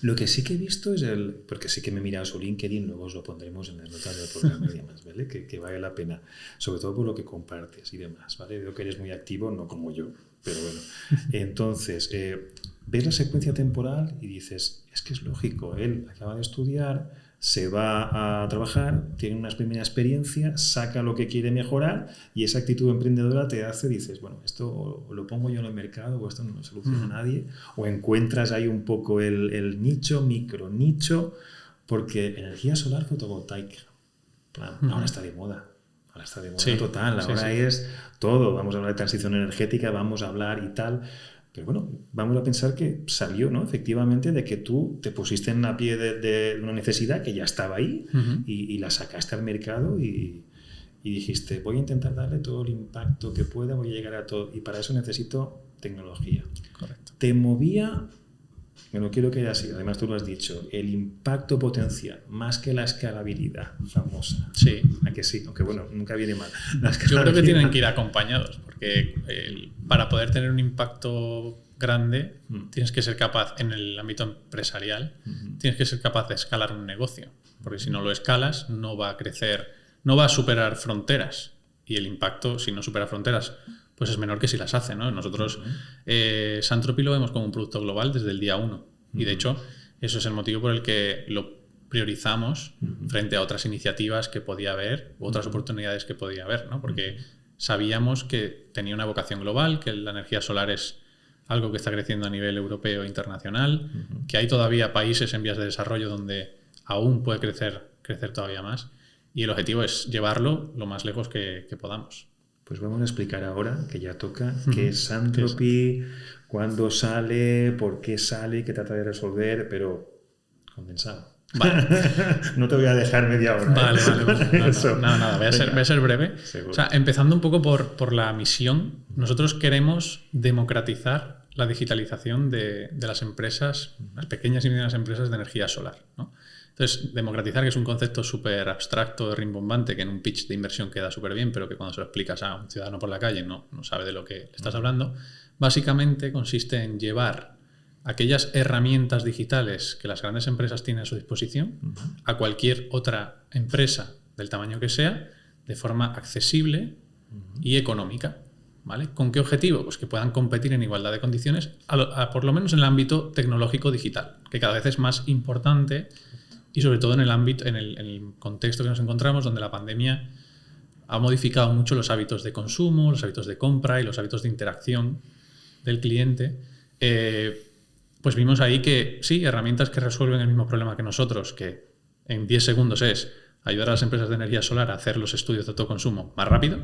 Lo que sí que he visto es porque sí que me he mirado su LinkedIn, luego os lo pondremos en las notas del programa y demás, ¿vale? Que vale la pena, sobre todo por lo que compartes y demás, ¿vale? Veo que eres muy activo, no como yo, pero bueno. Entonces, ves la secuencia temporal y dices, es que es lógico, él acaba de estudiar, se va a trabajar, tiene una primera experiencia, saca lo que quiere mejorar y esa actitud emprendedora te hace, dices, bueno, esto o lo pongo yo en el mercado o esto no lo soluciona nadie, o encuentras ahí un poco el nicho, micro nicho, porque energía solar fotovoltaica, ahora está de moda. Ahora está de moda total, ahora es todo, vamos a hablar de transición energética, vamos a hablar y tal. Pero bueno, vamos a pensar que salió, ¿no? Efectivamente, de que tú te pusiste en la pie de una necesidad que ya estaba ahí y la sacaste al mercado y dijiste, voy a intentar darle todo el impacto que pueda, voy a llegar a todo. Y para eso necesito tecnología. Correcto. Te movía, me lo quiero que haya sido, además tú lo has dicho, el impacto potencial, más que la escalabilidad famosa. Sí. ¿A que sí? Aunque bueno, nunca viene mal. Yo creo que tienen que ir acompañados, porque para poder tener un impacto grande tienes que ser capaz, en el ámbito empresarial, tienes que ser capaz de escalar un negocio, porque si no lo escalas no va a crecer, no va a superar fronteras, y el impacto, si no supera fronteras, pues es menor que si las hace, ¿no? Nosotros Santropy lo vemos como un producto global desde el día 1 y de hecho eso es el motivo por el que lo priorizamos frente a otras iniciativas que podía haber, u otras oportunidades que podía haber, ¿no? Porque sabíamos que tenía una vocación global, que la energía solar es algo que está creciendo a nivel europeo e internacional, que hay todavía países en vías de desarrollo donde aún puede crecer todavía más, y el objetivo es llevarlo lo más lejos que podamos. Pues vamos a explicar ahora, que ya toca, qué es Santropy, cuándo sale, por qué sale, qué trata de resolver, pero condensado. Vale. No te voy a dejar media hora. Vale. Nada, voy a ser breve. Seguro. O sea, empezando un poco por la misión, nosotros queremos democratizar la digitalización de las empresas, las pequeñas y medianas empresas de energía solar, ¿no? Entonces, democratizar, que es un concepto súper abstracto, rimbombante, que en un pitch de inversión queda súper bien, pero que cuando se lo explicas a un ciudadano por la calle no sabe de lo que le estás hablando, básicamente consiste en llevar aquellas herramientas digitales que las grandes empresas tienen a su disposición a cualquier otra empresa del tamaño que sea, de forma accesible y económica, ¿vale? ¿Con qué objetivo? Pues que puedan competir en igualdad de condiciones, por lo menos en el ámbito tecnológico digital, que cada vez es más importante. Y sobre todo en el contexto que nos encontramos, donde la pandemia ha modificado mucho los hábitos de consumo, los hábitos de compra y los hábitos de interacción del cliente, pues vimos ahí que sí, herramientas que resuelven el mismo problema que nosotros, que en 10 segundos es ayudar a las empresas de energía solar a hacer los estudios de autoconsumo más rápido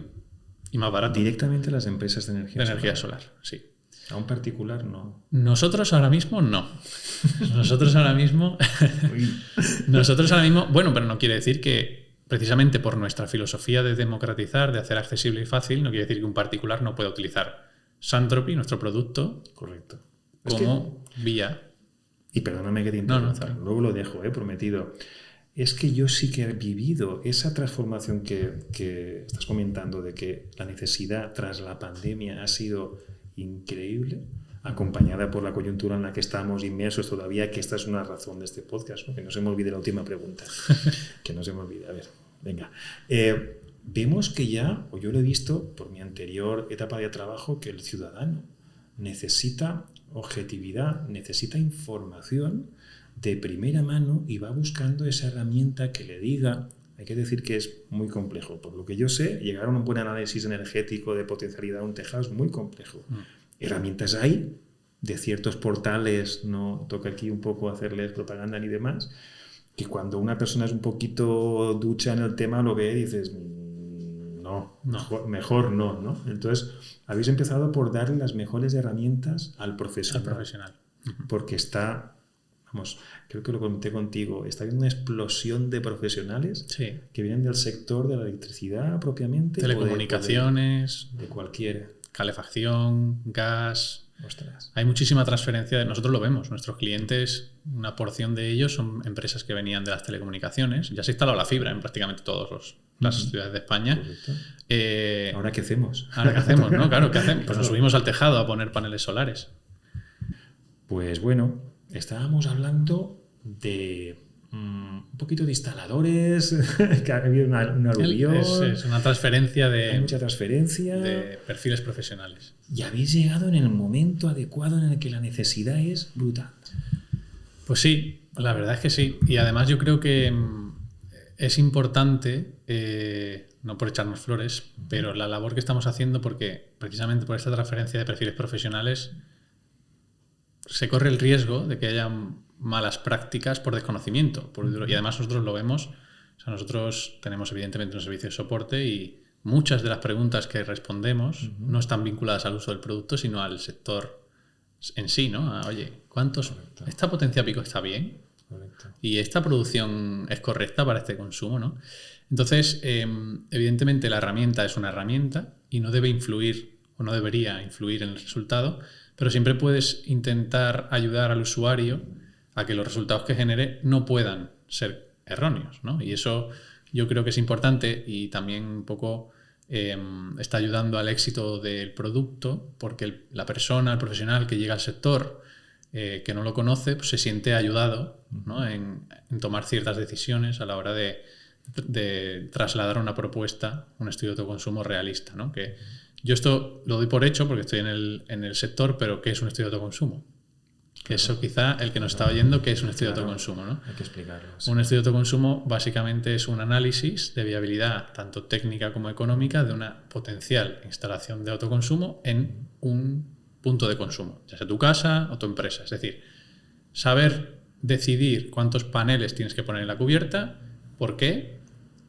y más barato. Directamente a las empresas de energía solar, sí. A un particular no. Nosotros ahora mismo no. Nosotros ahora mismo, bueno, pero no quiere decir que precisamente por nuestra filosofía de democratizar, de hacer accesible y fácil, no quiere decir que un particular no pueda utilizar Santropy, nuestro producto, correcto, como vía. Y perdóname que te interrumpa, luego lo dejo, prometido. Es que yo sí que he vivido esa transformación que estás comentando, de que la necesidad tras la pandemia ha sido increíble, acompañada por la coyuntura en la que estamos inmersos todavía, que esta es una razón de este podcast, ¿no? Que no se me olvide la última pregunta. Que no se me olvide. A ver, venga. Vemos que ya, o yo lo he visto por mi anterior etapa de trabajo, que el ciudadano necesita objetividad, necesita información de primera mano y va buscando esa herramienta que le diga. Hay que decir que es muy complejo. Por lo que yo sé, llegar a un buen análisis energético de potencialidad de un tejado es muy complejo. Herramientas hay, de ciertos portales, no toca aquí un poco hacerles propaganda ni demás, que cuando una persona es un poquito ducha en el tema lo ve y dices, mejor no. Entonces, habéis empezado por darle las mejores herramientas al profesional. Porque está... Vamos, creo que lo comenté contigo, está habiendo una explosión de profesionales que vienen del sector de la electricidad propiamente. Telecomunicaciones. De cualquiera. Calefacción, gas. Ostras. Hay muchísima transferencia. Nosotros lo vemos. Nuestros clientes, una porción de ellos son empresas que venían de las telecomunicaciones. Ya se ha instalado la fibra en prácticamente todas las ciudades de España. ¿Ahora qué hacemos? ¿No? Claro, ¿qué hacemos? Pues nos subimos al tejado a poner paneles solares. Pues bueno... estábamos hablando de un poquito de instaladores, que había una aluvión. Es una transferencia hay mucha transferencia. De perfiles profesionales. Y habéis llegado en el momento adecuado en el que la necesidad es brutal. Pues sí, la verdad es que sí. Y además yo creo que es importante, no por echarnos flores, pero la labor que estamos haciendo, porque precisamente por esta transferencia de perfiles profesionales se corre el riesgo de que haya malas prácticas por desconocimiento. Y además nosotros lo vemos. O sea, nosotros tenemos evidentemente un servicio de soporte y muchas de las preguntas que respondemos no están vinculadas al uso del producto, sino al sector en sí, ¿no? Oye, ¿cuántos? Correcto. ¿Esta potencia pico está bien? Correcto. ¿Y esta producción es correcta para este consumo, no? Entonces, evidentemente la herramienta es una herramienta y no debe influir o no debería influir en el resultado, pero siempre puedes intentar ayudar al usuario a que los resultados que genere no puedan ser erróneos, ¿no? Y eso yo creo que es importante y también un poco está ayudando al éxito del producto, porque la persona, el profesional que llega al sector que no lo conoce, pues se siente ayudado, ¿no? en tomar ciertas decisiones a la hora de trasladar una propuesta, un estudio de autoconsumo realista, ¿no? Que yo esto lo doy por hecho porque estoy en el sector, pero ¿qué es un estudio de autoconsumo? Que eso quizá el que nos está oyendo, ¿qué es un estudio de autoconsumo, ¿no? Hay que explicarlo. Sí. Un estudio de autoconsumo básicamente es un análisis de viabilidad, tanto técnica como económica, de una potencial instalación de autoconsumo en un punto de consumo, ya sea tu casa o tu empresa. Es decir, saber decidir cuántos paneles tienes que poner en la cubierta, por qué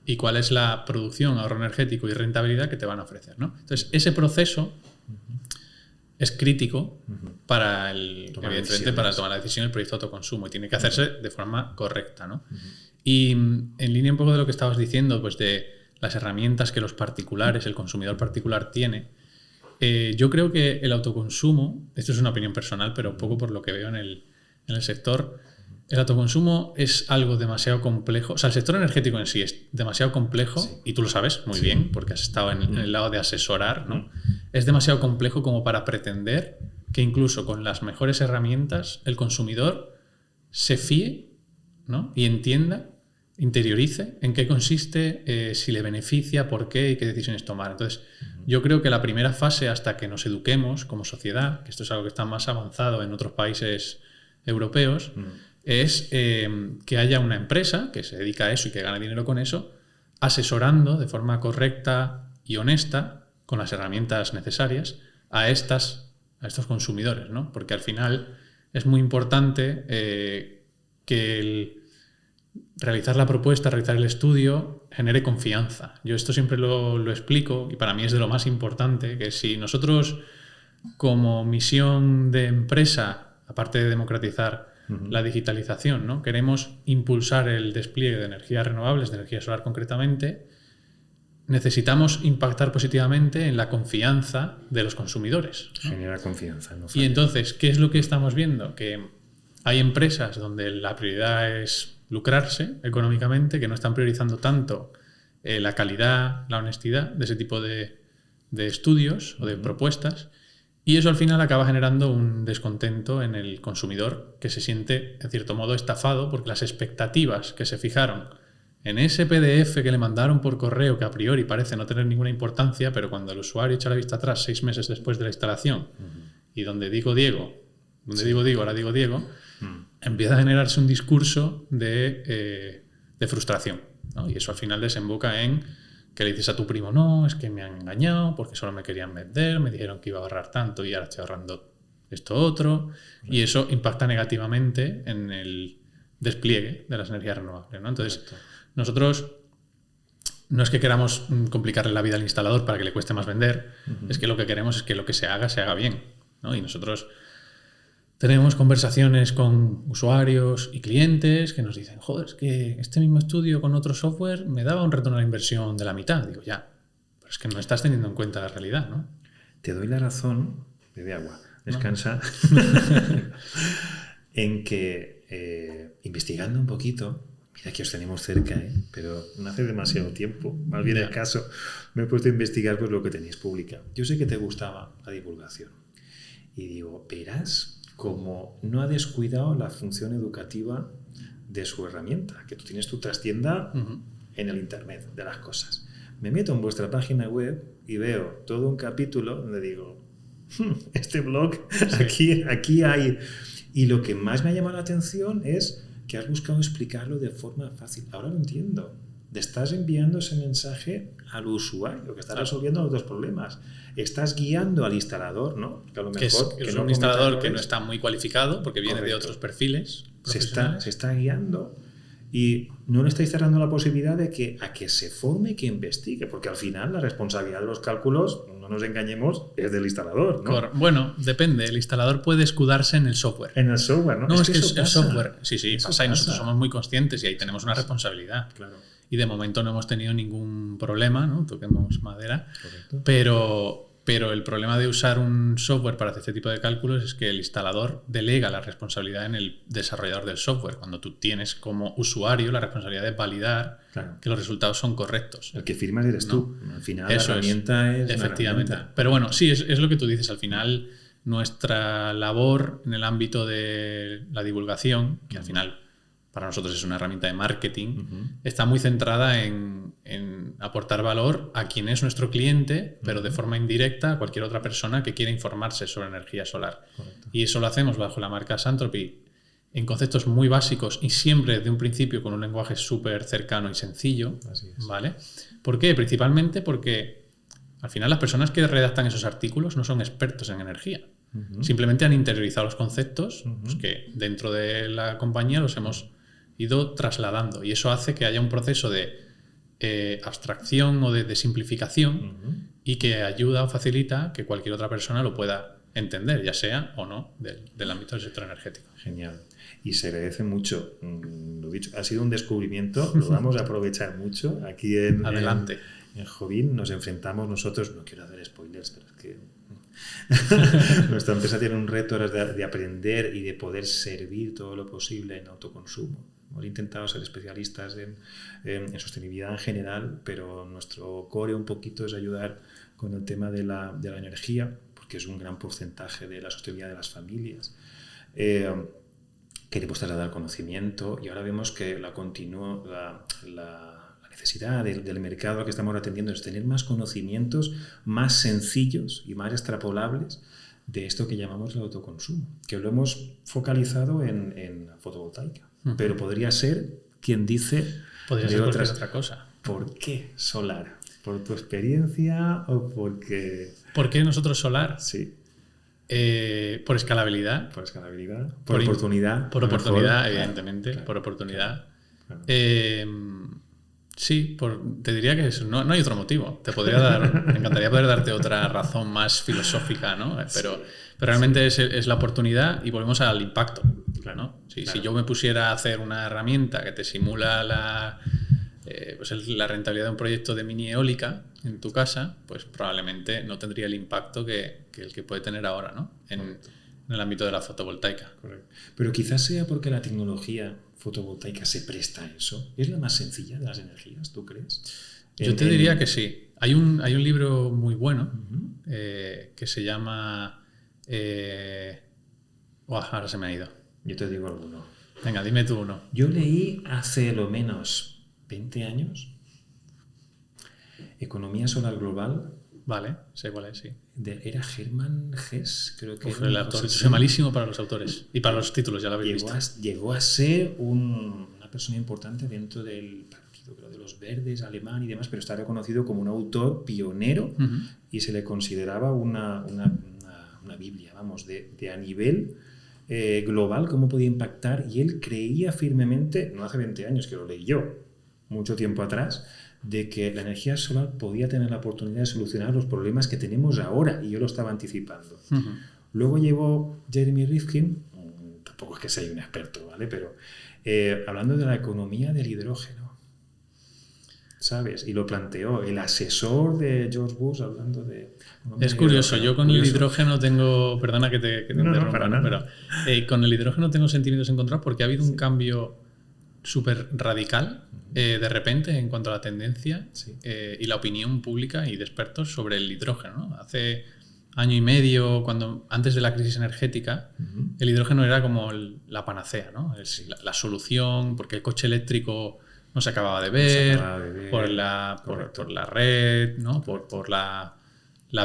y cuál es la producción, ahorro energético y rentabilidad que te van a ofrecer, ¿no? Entonces, ese proceso es crítico para evidentemente para tomar la decisión del proyecto de autoconsumo y tiene que hacerse de forma correcta, ¿no? Y en línea un poco de lo que estabas diciendo, pues de las herramientas que los particulares, el consumidor particular tiene, yo creo que el autoconsumo, esto es una opinión personal, pero un poco por lo que veo en el sector, el autoconsumo es algo demasiado complejo. O sea, el sector energético en sí es demasiado complejo, sí. Y tú lo sabes muy bien porque has estado en el lado de asesorar, ¿no? Es demasiado complejo como para pretender que incluso con las mejores herramientas el consumidor se fíe, ¿no? Y entienda, interiorice en qué consiste, si le beneficia, por qué y qué decisiones tomar. Entonces, yo creo que la primera fase hasta que nos eduquemos como sociedad, que esto es algo que está más avanzado en otros países europeos, es que haya una empresa que se dedica a eso y que gana dinero con eso, asesorando de forma correcta y honesta, con las herramientas necesarias, a estos consumidores, ¿no? Porque al final es muy importante que realizar la propuesta, realizar el estudio, genere confianza. Yo esto siempre lo explico y para mí es de lo más importante, que si nosotros como misión de empresa, aparte de democratizar la digitalización, ¿no? Queremos impulsar el despliegue de energías renovables, de energía solar concretamente, necesitamos impactar positivamente en la confianza de los consumidores, ¿no? Genera confianza. No y entonces, ¿qué es lo que estamos viendo? Que hay empresas donde la prioridad es lucrarse económicamente, que no están priorizando tanto la calidad, la honestidad de ese tipo de estudios o de propuestas. Y eso al final acaba generando un descontento en el consumidor que se siente, en cierto modo, estafado porque las expectativas que se fijaron en ese PDF que le mandaron por correo, que a priori parece no tener ninguna importancia, pero cuando el usuario echa la vista atrás 6 meses después de la instalación y donde digo Diego, ahora digo Diego, empieza a generarse un discurso de frustración, ¿no? Y eso al final desemboca en que le dices a tu primo, no, es que me han engañado porque solo me querían vender, me dijeron que iba a ahorrar tanto y ahora estoy ahorrando esto otro, y eso impacta negativamente en el despliegue de las energías renovables, ¿no? Entonces, nosotros no es que queramos complicarle la vida al instalador para que le cueste más vender, es que lo que queremos es que lo que se haga bien, ¿no? Y nosotros tenemos conversaciones con usuarios y clientes que nos dicen, joder, es que este mismo estudio con otro software me daba un retorno a la inversión de la mitad. Digo, ya, pero es que no estás teniendo en cuenta la realidad, ¿no? Te doy la razón, bebe agua, descansa, en que investigando un poquito, mira que os tenemos cerca, pero no hace demasiado tiempo, más bien el caso, me he puesto a investigar pues, lo que tenéis publicado. Yo sé que te gustaba la divulgación y digo, verás como no ha descuidado la función educativa de su herramienta, que tú tienes tu trastienda en el Internet de las cosas. Me meto en vuestra página web y veo todo un capítulo donde digo, este blog, aquí hay... Y lo que más me ha llamado la atención es que has buscado explicarlo de forma fácil. Ahora lo entiendo. Te estás enviando ese mensaje al usuario que está resolviendo los dos problemas. Estás guiando al instalador, ¿no? Que a lo mejor es un instalador que no está muy cualificado porque viene de otros perfiles. Se está guiando y no le estáis cerrando la posibilidad de que a que se forme y que investigue, porque al final la responsabilidad de los cálculos, no nos engañemos, es del instalador, ¿no? Bueno, depende. El instalador puede escudarse en el software. En el software, ¿no? No, es que el software. Sí, pasa y nosotros somos muy conscientes y ahí tenemos una responsabilidad. Claro. Y de momento no hemos tenido ningún problema, ¿no? Toquemos madera. Correcto. Pero el problema de usar un software para hacer este tipo de cálculos es que el instalador delega la responsabilidad en el desarrollador del software, cuando tú tienes como usuario la responsabilidad de validar que los resultados son correctos. El que firmas eres tú. Al final eso la herramienta es efectivamente. Una herramienta. Pero bueno, sí, es lo que tú dices. Al final, nuestra labor en el ámbito de la divulgación, que al final para nosotros es una herramienta de marketing, está muy centrada en aportar valor a quien es nuestro cliente, pero de forma indirecta a cualquier otra persona que quiera informarse sobre energía solar. Correcto. Y eso lo hacemos bajo la marca Santropy en conceptos muy básicos y siempre desde un principio con un lenguaje súper cercano y sencillo. Así es. ¿Vale? ¿Por qué? Principalmente porque al final las personas que redactan esos artículos no son expertos en energía. Simplemente han interiorizado los conceptos pues, que dentro de la compañía los hemos ido trasladando, y eso hace que haya un proceso de abstracción o de simplificación y que ayuda o facilita que cualquier otra persona lo pueda entender, ya sea o no del ámbito del sector energético. Genial. Y se agradece mucho. Lo dicho, ha sido un descubrimiento, lo vamos a aprovechar mucho. Aquí en Jovin nos enfrentamos nosotros, no quiero hacer spoilers, pero es que nuestra empresa tiene un reto de aprender y de poder servir todo lo posible en autoconsumo. Hemos intentado ser especialistas en sostenibilidad en general, pero nuestro core un poquito es ayudar con el tema de la energía, porque es un gran porcentaje de la sostenibilidad de las familias. Queremos trasladar conocimiento y ahora vemos que la necesidad del mercado al que estamos atendiendo es tener más conocimientos más sencillos y más extrapolables de esto que llamamos el autoconsumo, que lo hemos focalizado en fotovoltaica. Pero podría ser quien dice otra cosa. ¿Por qué solar? ¿Por tu experiencia o porque...? ¿Por qué nosotros solar? Sí. Por escalabilidad. Por escalabilidad. Por oportunidad. Por oportunidad, evidentemente. Claro, por oportunidad. Claro. Sí, te diría que eso. No hay otro motivo. Me encantaría poder darte otra razón más filosófica, ¿no? Pero realmente es la oportunidad y volvemos al impacto. ¿No? Si yo me pusiera a hacer una herramienta que te simula la rentabilidad de un proyecto de mini eólica en tu casa, pues probablemente no tendría el impacto que el que puede tener ahora, ¿no? En el ámbito de la fotovoltaica. Correcto. Pero quizás sea porque la tecnología fotovoltaica se presta a eso. ¿Es la más sencilla de las energías, tú crees? Yo te diría que sí. Hay un libro muy bueno que se llama... ahora se me ha ido. Yo te digo alguno. Venga, dime tú uno. Yo leí hace lo menos 20 años Economía Solar Global. Vale, sé cuál es, sí. Era Hermann Hesse, creo que era. El autor. Soy malísimo para los autores y para los títulos, ya lo habéis visto. Llegó a ser una persona importante dentro del partido, creo, de los verdes, alemán y demás, pero está reconocido como un autor pionero y se le consideraba una Biblia, vamos, de a nivel global, cómo podía impactar, y él creía firmemente, no hace 20 años que lo leí yo, mucho tiempo atrás, de que la energía solar podía tener la oportunidad de solucionar los problemas que tenemos ahora, y yo lo estaba anticipando. Luego llegó Jeremy Rifkin, tampoco es que sea un experto, ¿vale? Pero hablando de la economía del hidrógeno, ¿sabes? Y lo planteó el asesor de George Bush hablando de... Es curioso, yo con el hidrógeno tengo... Perdona que te interrumpa, ¿no? Pero con el hidrógeno tengo sentimientos encontrados porque ha habido un cambio súper radical de repente en cuanto a la tendencia y la opinión pública y de expertos sobre el hidrógeno, ¿no? Hace año y medio, antes de la crisis energética, el hidrógeno era como la panacea, ¿no? Es la solución, porque el coche eléctrico no se acababa de ver, por la red, ¿no? Por la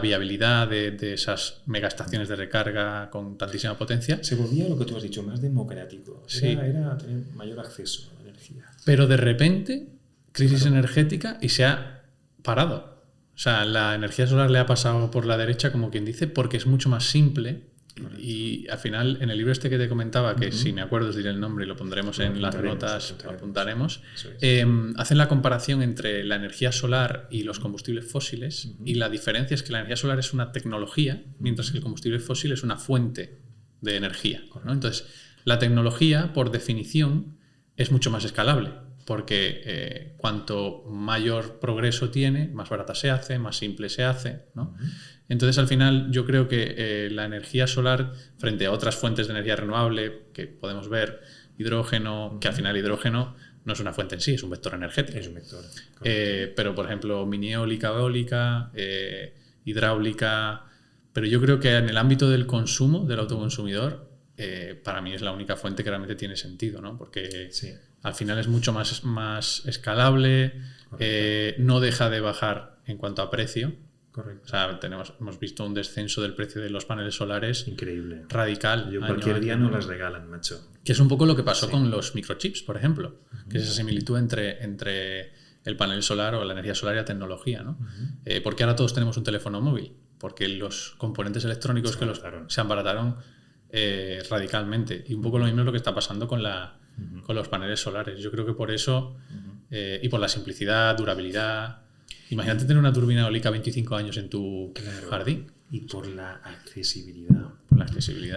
viabilidad de esas megaestaciones de recarga con tantísima potencia. Se volvía lo que tú has dicho, más democrático. Sí. Era tener mayor acceso a la energía. Pero de repente, crisis energética y se ha parado. O sea, la energía solar le ha pasado por la derecha, como quien dice, porque es mucho más simple. Correcto. Y al final, en el libro este que te comentaba, que si me acuerdo os diré el nombre y lo pondremos en las notas, lo apuntaremos, hacen la comparación entre la energía solar y los combustibles fósiles, y la diferencia es que la energía solar es una tecnología, mientras que el combustible fósil es una fuente de energía, ¿no? Entonces, la tecnología, por definición, es mucho más escalable, porque cuanto mayor progreso tiene, más barata se hace, más simple se hace, ¿no? Entonces, al final, yo creo que la energía solar, frente a otras fuentes de energía renovable que podemos ver, hidrógeno, que al final hidrógeno no es una fuente en sí, es un vector energético. Es un vector. Pero, por ejemplo, mini eólica, eólica, hidráulica. Pero yo creo que en el ámbito del consumo, del autoconsumidor, para mí es la única fuente que realmente tiene sentido, ¿no? Porque al final es mucho más escalable, no deja de bajar en cuanto a precio. Correcto. O sea, hemos visto un descenso del precio de los paneles solares increíble, radical. Yo cualquier día nos las regalan, macho. Que es un poco lo que pasó con los microchips, por ejemplo, que es esa similitud entre el panel solar o la energía solar y la tecnología, ¿no? Porque ahora todos tenemos un teléfono móvil, porque los componentes electrónicos se abarataron radicalmente. Y un poco lo mismo es lo que está pasando con los paneles solares. Yo creo que por eso, y por la simplicidad, durabilidad. Imagínate tener una turbina eólica 25 años en tu jardín. Y por la accesibilidad. Por la accesibilidad.